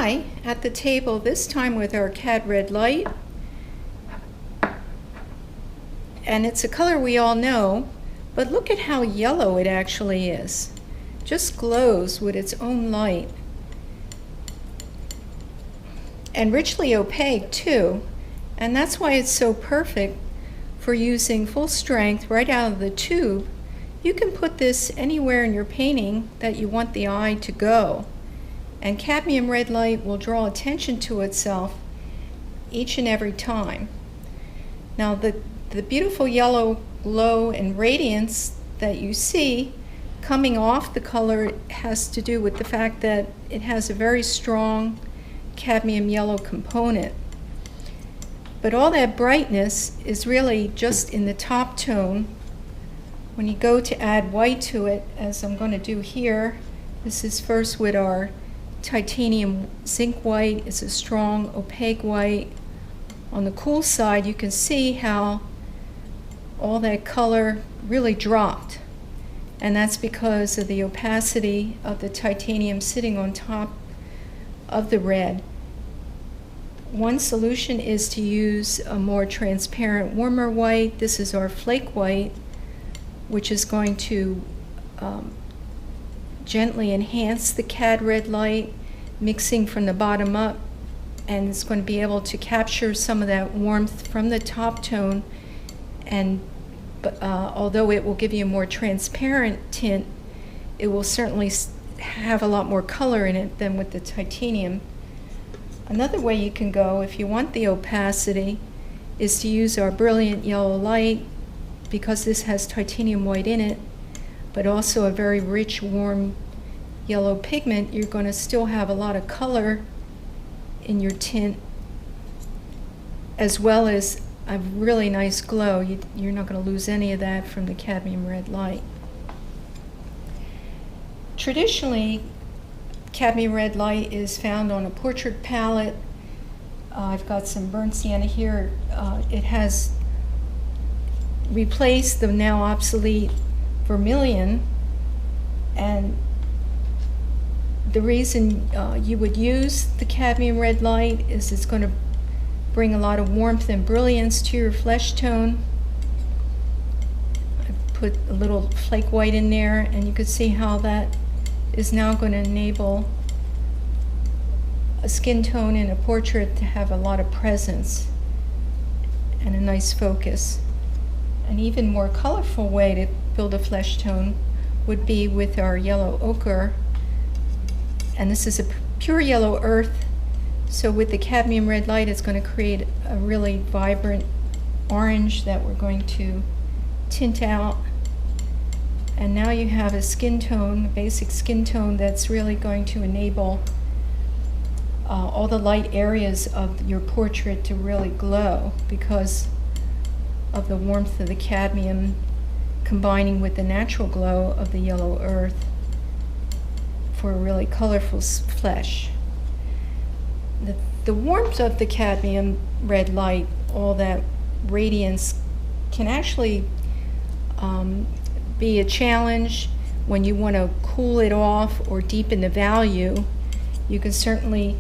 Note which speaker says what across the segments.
Speaker 1: try at the table, this time with our Cad Red Light. And it's a color we all know, but look at how yellow it actually is. Just glows with its own light. And richly opaque too. And that's why it's so perfect for using full strength right out of the tube. You can put this anywhere in your painting that you want the eye to go. And cadmium red light will draw attention to itself each and every time. Now the beautiful yellow glow and radiance that you see coming off the color has to do with the fact that it has a very strong cadmium yellow component. But all that brightness is really just in the top tone. When you go to add white to it, as I'm going to do here, this is first with our titanium zinc white. It's a strong opaque white. On the cool side, you can see how all that color really dropped. And that's because of the opacity of the titanium sitting on top of the red. One solution is to use a more transparent, warmer white. This is our flake white, which is going to gently enhance the Cad Red Light, mixing from the bottom up, and it's going to be able to capture some of that warmth from the top tone. And although it will give you a more transparent tint, it will certainly have a lot more color in it than with the titanium. Another way you can go, if you want the opacity, is to use our brilliant yellow light, because this has titanium white in it, but also a very rich, warm yellow pigment. You're going to still have a lot of color in your tint, as well as a really nice glow. You're not going to lose any of that from the cadmium red light. Traditionally, cadmium red light is found on a portrait palette. I've got some burnt sienna here. It has replaced the now obsolete vermilion, and the reason you would use the cadmium red light is it's going to bring a lot of warmth and brilliance to your flesh tone. I put a little flake white in there, and you can see how that is now going to enable a skin tone in a portrait to have a lot of presence and a nice focus. An even more colorful way to build a flesh tone would be with our yellow ochre. And this is a pure yellow earth, so with the cadmium red light it's going to create a really vibrant orange that we're going to tint out. And now you have a skin tone, a basic skin tone, that's really going to enable all the light areas of your portrait to really glow because of the warmth of the cadmium combining with the natural glow of the yellow earth for a really colorful flesh. The warmth of the cadmium red light, all that radiance, can actually be a challenge when you want to cool it off or deepen the value. You can certainly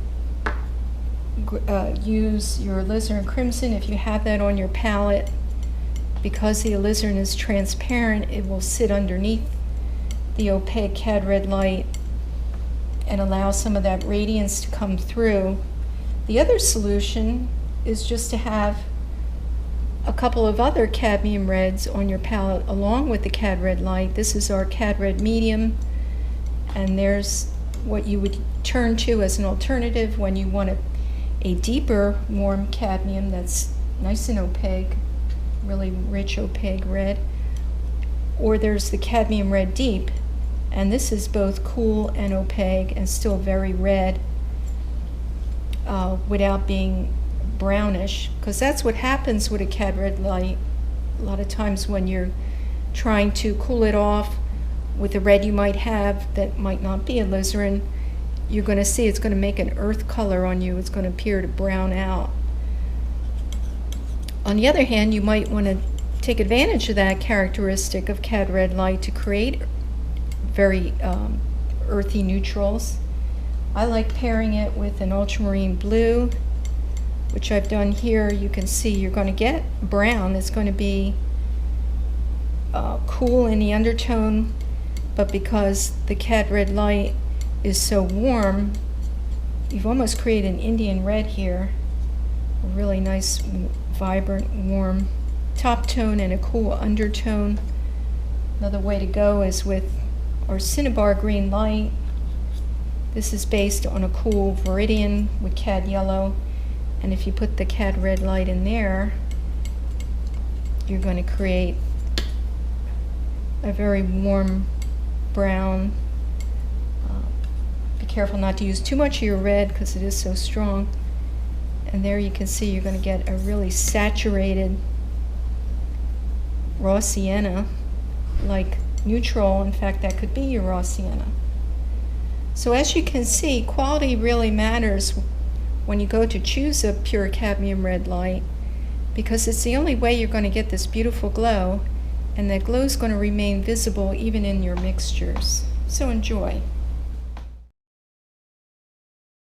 Speaker 1: use your alizarin crimson if you have that on your palette. Because the alizarin is transparent, it will sit underneath the opaque Cad Red Light and allow some of that radiance to come through. The other solution is just to have a couple of other cadmium reds on your palette along with the Cad Red Light. This is our Cad Red Medium, and there's what you would turn to as an alternative when you want a deeper warm cadmium that's nice and opaque, really rich opaque red. Or there's the cadmium red deep, and this is both cool and opaque and still very red without being brownish, because that's what happens with a Cad Red Light. A lot of times when you're trying to cool it off with a red you might have that might not be alizarin, you're going to see it's going to make an earth color on you. It's going to appear to brown out. On the other hand, you might want to take advantage of that characteristic of Cad Red Light to create very earthy neutrals I like pairing it with an ultramarine blue, which I've done here. You can see you're going to get brown. It's going to be cool in the undertone, but because the Cad Red Light is so warm, you've almost created an Indian red here. A really nice, vibrant, warm top tone and a cool undertone. Another way to go is with our Cinnabar Green Light. This is based on a cool Viridian with Cad Yellow, and if you put the Cad Red Light in there, you're going to create a very warm brown. Be careful not to use too much of your red because it is so strong. And there you can see you're going to get a really saturated raw sienna, like neutral. In fact, that could be your raw sienna. So as you can see, quality really matters when you go to choose a pure cadmium red light, because it's the only way you're going to get this beautiful glow, and that glow is going to remain visible even in your mixtures. So enjoy.